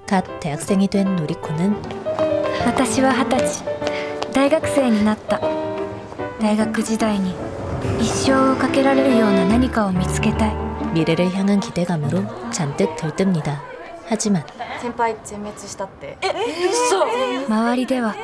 갓 대학생이 된 노리코는 私は20歳大学生になった。大学時代に一生をかけられるような何かを見つけたい。 미래를 향한 기대감으로 잔뜩 들뜹니다. 하지만 先輩全滅したって。周りでは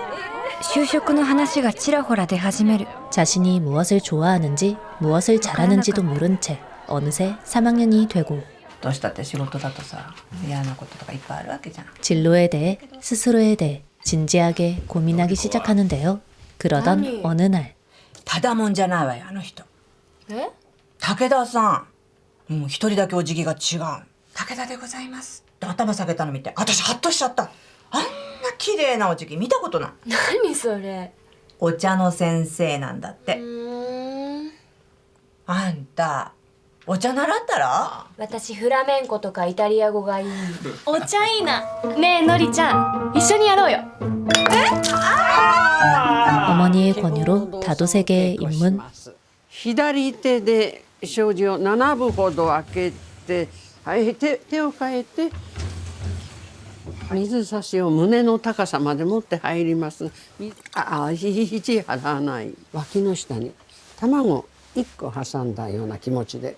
就職の話がちらほら出始める。 자신이 무엇을 좋아하는지 무엇을 잘하는지도 모른 채 어느새 3학년이 되고 どうしたって仕事だとさ、嫌なこととかいっぱいあるわけじゃん。 진로에 대해 스스로에 대해 진지하게 고민하기 시작하는데요. 그러던 어느 날 ただもんじゃないわよ、あの人。え？武田さん。もう一人だけお辞儀が違う。武田でございますって頭下げたの見て、私ハッとしちゃった。あんな綺麗なお辞儀見たことない。何それ？お茶の先生なんだって。あんたお茶習ったら？私フラメンコとかイタリア語がいい。お茶いいな。ねえのりちゃん一緒にやろうよ。 어머니의 권유로 다도세계에 입문. 左手で障子を7分ほど開けて、はい、手を変えて水差しを胸の高さまで持って入ります。肘張らない。脇の下に卵1個挟んだような気持ちで。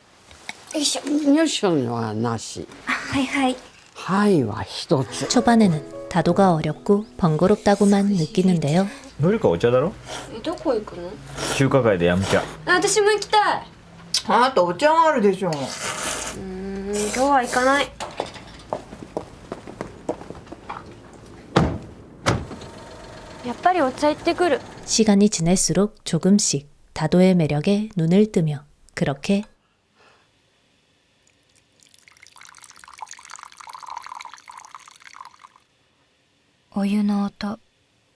よいしょ。よいしょはなし。はいはい。はいは一つ。 초반에는 다도가 어렵고 번거롭다고만 느끼는데요. 노리카お茶だろ？どこ行くの？中華街でやむ茶。私も行きたい。あなたお茶があるでしょ。今日は行かない。 やっぱりお茶行ってくる。 시간이 지날수록 조금씩 다도의 매력에 눈을 뜨며 그렇게お湯の音、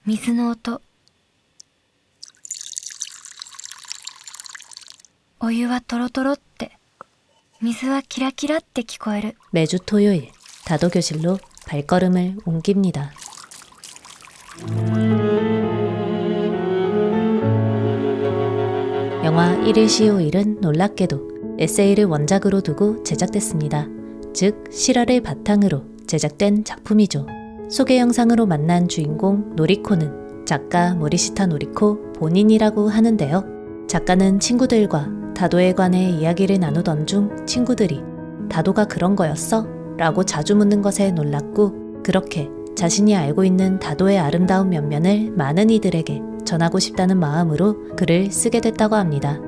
水の音。お湯はトロトロって、水はキラキラって聞こえる。 매주 토요일 다도 교실로 발걸음을 옮깁니다. 영화 1일 시효일은 놀랍게도 에세이를 원작으로 두고 제작됐습니다. 즉 실화를 바탕으로 제작된 작품이죠. 소개 영상으로 만난 주인공 노리코는 작가 모리시타 노리코 본인이라고 하는데요. 작가는 친구들과 다도에 관해 이야기를 나누던 중 친구들이 다도가 그런 거였어? 라고 자주 묻는 것에 놀랐고 그렇게 자신이 알고 있는 다도의 아름다운 면면을 많은 이들에게 전하고 싶다는 마음으로 글을 쓰게 됐다고 합니다.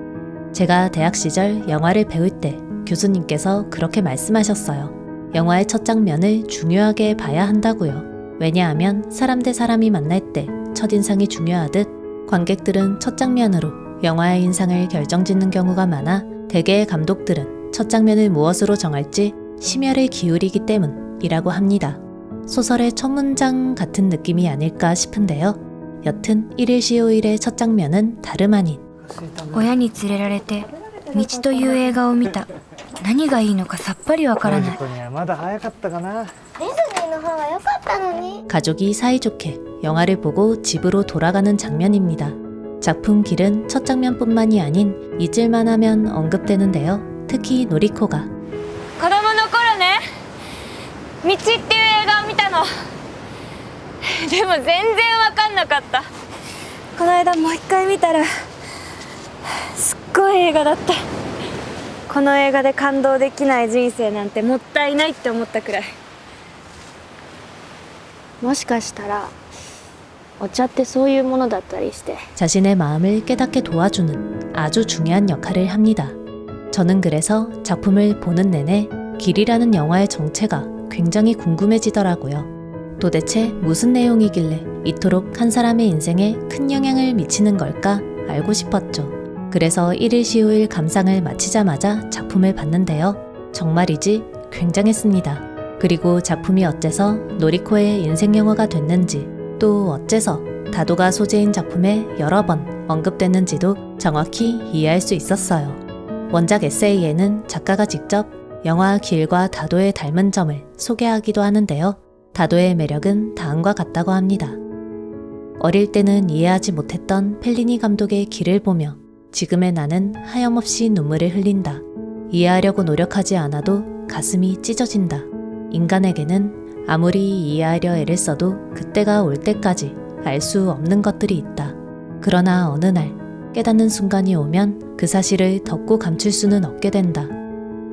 제가 대학 시절 영화를 배울 때 교수님께서 그렇게 말씀하셨어요. 영화의 첫 장면을 중요하게 봐야 한다고요. 왜냐하면 사람 대 사람이 만날 때 첫인상이 중요하듯 관객들은 첫 장면으로 영화의 인상을 결정짓는 경우가 많아 대개의 감독들은 첫 장면을 무엇으로 정할지 심혈을 기울이기 때문이라고 합니다. 소설의 첫 문장 같은 느낌이 아닐까 싶은데요. 여튼 1일 시효일의 첫 장면은 다름 아닌 親に連れられて道という映画を見た。何がいいのかさっぱりわからない。まだ早かったかな。 가족이 사이좋게 영화를 보고 집으로 돌아가는 장면입니다. 작품 길은 첫 장면뿐만이 아닌 잊을만 하면 언급되는데요. 특히 노리코가 子供の頃ね、道っていう映画を見たの。でも全然わかんなかった。この間もう一回見たらすっごい映画だった。この映画で感動できない人生なんてもったいないって思ったくらい。もしかしたらお茶ってそういうものだったりして 자신의 마음을 깨닫게 도와주는 아주 중요한 역할을 합니다. 저는 그래서 작품을 보는 내내 길이라는 영화의 정체가 굉장히 궁금해지더라고요. 도대체 무슨 내용이길래 이토록 한 사람의 인생에 큰 영향을 미치는 걸까 알고 싶었죠. 그래서 1일 시효일 감상을 마치자마자 작품을 봤는데요. 정말이지 굉장했습니다. 그리고 작품이 어째서 노리코의 인생 영화가 됐는지 또 어째서 다도가 소재인 작품에 여러 번 언급됐는지도 정확히 이해할 수 있었어요. 원작 에세이에는 작가가 직접 영화 길과 다도의 닮은 점을 소개하기도 하는데요. 다도의 매력은 다음과 같다고 합니다. 어릴 때는 이해하지 못했던 펠리니 감독의 길을 보며 지금의 나는 하염없이 눈물을 흘린다. 이해하려고 노력하지 않아도 가슴이 찢어진다. 인간에게는 아무리 이해하려 애를 써도 그때가 올 때까지 알 수 없는 것들이 있다. 그러나 어느 날 깨닫는 순간이 오면 그 사실을 덮고 감출 수는 없게 된다.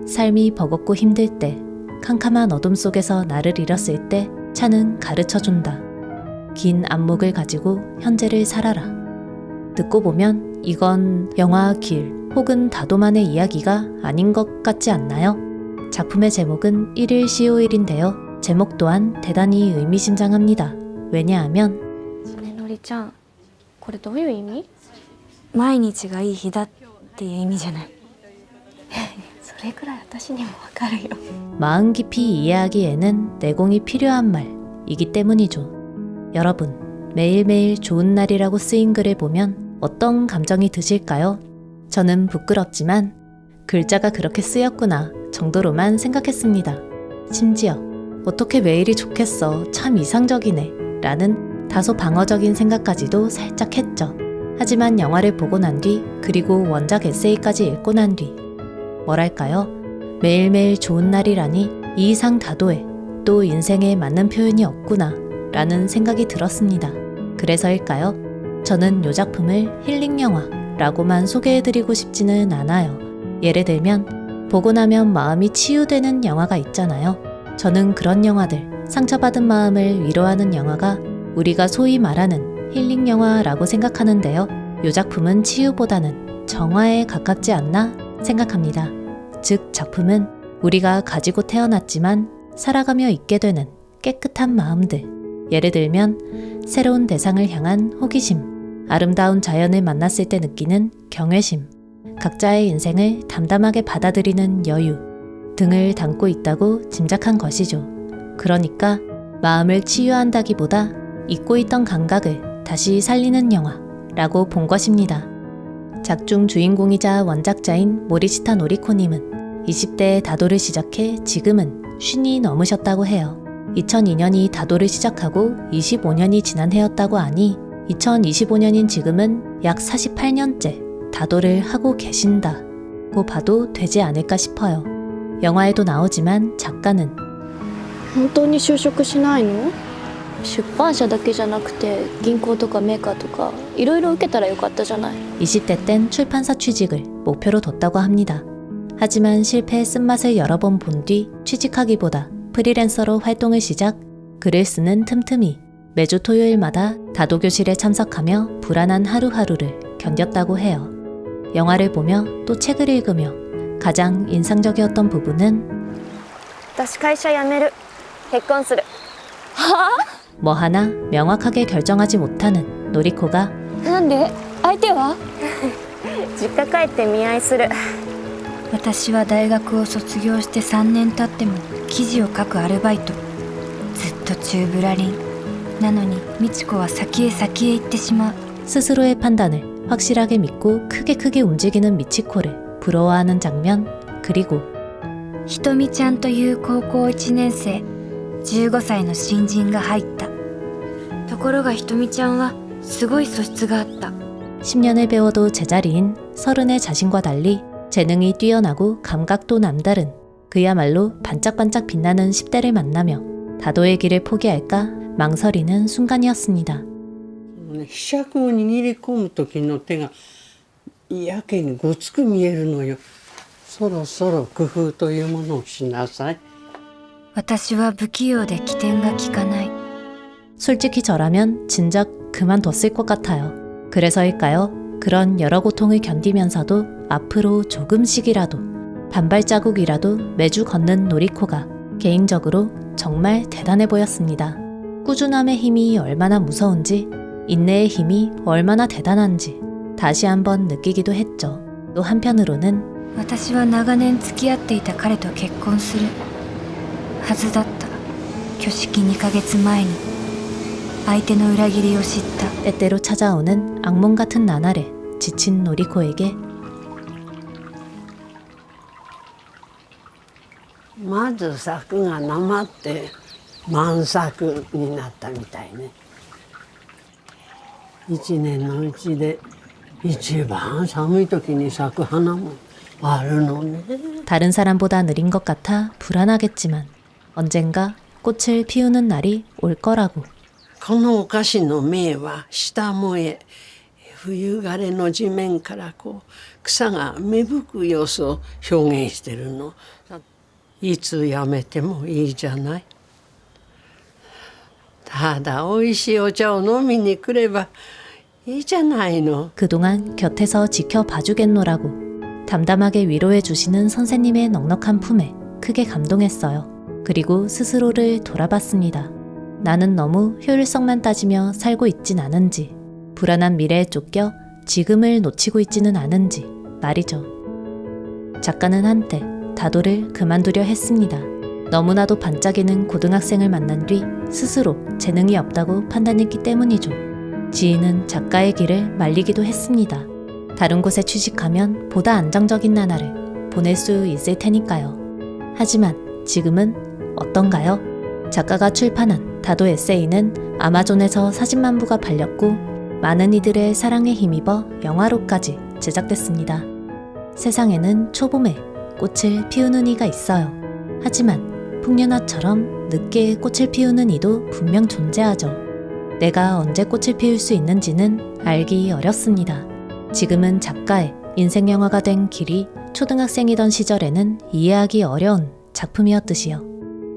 삶이 버겁고 힘들 때, 캄캄한 어둠 속에서 나를 잃었을 때 차는 가르쳐준다. 긴 안목을 가지고 현재를 살아라. 듣고 보면 이건 영화 길 혹은 다도만의 이야기가 아닌 것 같지 않나요? 작품의 제목은 1일 CO일인데요. 제목 또한 대단히 의미심장합니다. 왜냐하면 ねのりちゃんこれどういう意味毎日がいい日だっていう意味じゃない。それくらい私にもわかるよ 마음 깊이 이해하기에는 내공이 필요한 말이기 때문이죠. 여러분, 매일매일 좋은 날이라고 쓰인 글을 보면 어떤 감정이 드실까요? 저는 부끄럽지만 글자가 그렇게 쓰였구나 정도로만 생각했습니다. 심지어 어떻게 매일이 좋겠어, 참 이상적이네 라는 다소 방어적인 생각까지도 살짝 했죠. 하지만 영화를 보고 난 뒤, 그리고 원작 에세이까지 읽고 난 뒤, 뭐랄까요? 매일매일 좋은 날이라니 이 이상 다도에 또 인생에 맞는 표현이 없구나 라는 생각이 들었습니다. 그래서일까요? 저는 이 작품을 힐링 영화라고만 소개해드리고 싶지는 않아요. 예를 들면 보고 나면 마음이 치유되는 영화가 있잖아요. 저는 그런 영화들, 상처받은 마음을 위로하는 영화가 우리가 소위 말하는 힐링 영화라고 생각하는데요. 이 작품은 치유보다는 정화에 가깝지 않나 생각합니다. 즉 작품은 우리가 가지고 태어났지만 살아가며 있게 되는 깨끗한 마음들, 예를 들면 새로운 대상을 향한 호기심, 아름다운 자연을 만났을 때 느끼는 경외심, 각자의 인생을 담담하게 받아들이는 여유 등을 담고 있다고 짐작한 것이죠. 그러니까 마음을 치유한다기보다 잊고 있던 감각을 다시 살리는 영화라고 본 것입니다. 작중 주인공이자 원작자인 모리시타 노리코님은 20대에 다도를 시작해 지금은 50이 넘으셨다고 해요. 2002년이 다도를 시작하고 25년이 지난 해였다고 하니 2025년인 지금은 약 48년째 다도를 하고 계신다고 봐도 되지 않을까 싶어요. 영화에도 나오지만 작가는 本当に就職しないの出版社だけじゃなくて銀行とかメーカーとかいろいろ受けたらよかったじゃない 20대 땐 출판사 취직을 목표로 뒀다고 합니다. 하지만 실패의 쓴맛을 여러 번 본 뒤 취직하기보다 프리랜서로 활동을 시작, 글을 쓰는 틈틈이 매주 토요일마다 다도교실에 참석하며 불안한 하루하루를 견뎠다고 해요. 영화를 보며 또 책을 읽으며 가장 인상적이었던 부분은 私会社辞める結婚する 뭐 하나 명확하게 결정하지 못하는 노리코가 なんで相手は実家帰って見合いする私は大学を卒業して3年経っても記事を書くアルバイト、ずっと宙ぶらりんなのに美智子は先へ先へ行ってしまう。 스스로의 판단을 확실하게 믿고 크게 움직이는 미치코를 부러워하는 장면, 그리고 ひとみちゃんという高校1年生、15歳の新人が入った。ところがひとみちゃんはすごい素質があった。 10년을 배워도 제자리인 30의 자신과 달리 재능이 뛰어나고 감각도 남다른 그야말로 반짝반짝 빛나는 10대를 만나며 다도의 길을 포기할까 망설이는 순간이었습니다. ね柄杓を握り込む時の手がやけにごつく見えるのよ。そろそろ工夫というものをしなさい。私は不器用で機転が利かない。 솔직히 저라면 진작 그만뒀을 것 같아요. 그래서일까요? 그런 여러 고통을 견디면서도 앞으로 조금씩이라도 반발자국이라도 매주 걷는 노리코가 개인적으로 정말 대단해 보였습니다. 꾸준함의 힘이 얼마나 무서운지, 인내의 힘이 얼마나 대단한지 다시 한번 느끼기도 했죠. 또 한편으로는 私は長年付き合っていた彼と結婚するはずだった。挙式2ヶ月前に相手の裏切りを知った。 때때로 찾아오는 악몽 같은 나날에 지친 노리코에게 まず作がなまって満作になったみたいね。1年のうちで一番寒い時に咲く花もあるのね。 다른 사람보다 느린 것 같아 불안하겠지만 언젠가 꽃을 피우는 날이 올 거라고. このお菓子の銘は下萌え。冬枯れの地面からこう草が芽吹く様子を表現してるの。いつやめてもいいじゃない。ただおいしいお茶を飲みに来ればいいじゃないの。 그동안 곁에서 지켜봐주겠노라고 담담하게 위로해주시는 선생님의 넉넉한 품에 크게 감동했어요. 그리고 스스로를 돌아봤습니다. 나는 너무 효율성만 따지며 살고 있진 않은지, 불안한 미래에 쫓겨 지금을 놓치고 있지는 않은지 말이죠. 작가는 한때 다도를 그만두려 했습니다. 너무나도 반짝이는 고등학생을 만난 뒤 스스로 재능이 없다고 판단했기 때문이죠. 지인은 작가의 길을 말리기도 했습니다. 다른 곳에 취직하면 보다 안정적인 나날을 보낼 수 있을 테니까요. 하지만 지금은 어떤가요? 작가가 출판한 다도 에세이는 아마존에서 40만 부가 팔렸고 많은 이들의 사랑에 힘입어 영화로까지 제작됐습니다. 세상에는 초봄에 꽃을 피우는 이가 있어요. 하지만 풍류나처럼 늦게 꽃을 피우는 이도 분명 존재하죠. 내가 언제 꽃을 피울 수 있는지는 알기 어렵습니다. 지금은 작가의 인생 영화가 된 길이 초등학생이던 시절에는 이해하기 어려운 작품이었듯이요.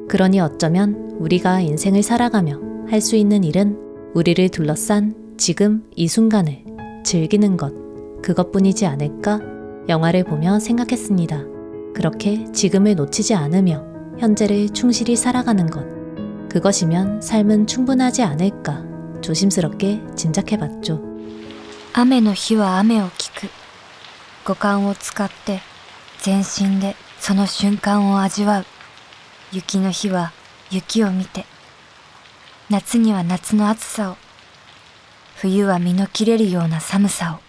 그러니 어쩌면 우리가 인생을 살아가며 할 수 있는 일은 우리를 둘러싼 지금 이 순간을 즐기는 것, 그것뿐이지 않을까 영화를 보며 생각했습니다. 그렇게 지금을 놓치지 않으며 현재를 충실히 살아가는 것, 그것이면 삶은 충분하지 않을까 조심스럽게 짐작해봤죠. 雨の日は雨を聞く。五感を使って全身でその瞬間を味わう。雪の日は雪を見て、夏には夏の暑さを、冬は身の切れるような寒さを。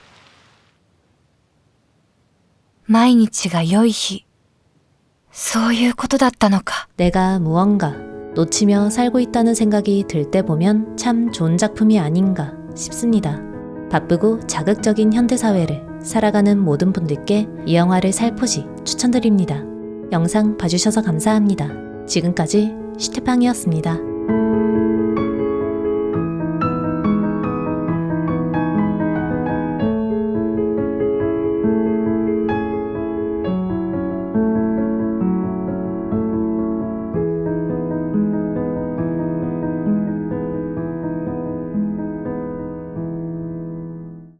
毎日が良い日。そういうことだったのか。 내가 무언가 놓치며 살고 있다는 생각이 들 때 보면 참 좋은 작품이 아닌가 싶습니다. 바쁘고 자극적인 현대사회를 살아가는 모든 분들께 이 영화를 살포시 추천드립니다. 영상 봐주셔서 감사합니다. 지금까지 슈테팡이었습니다.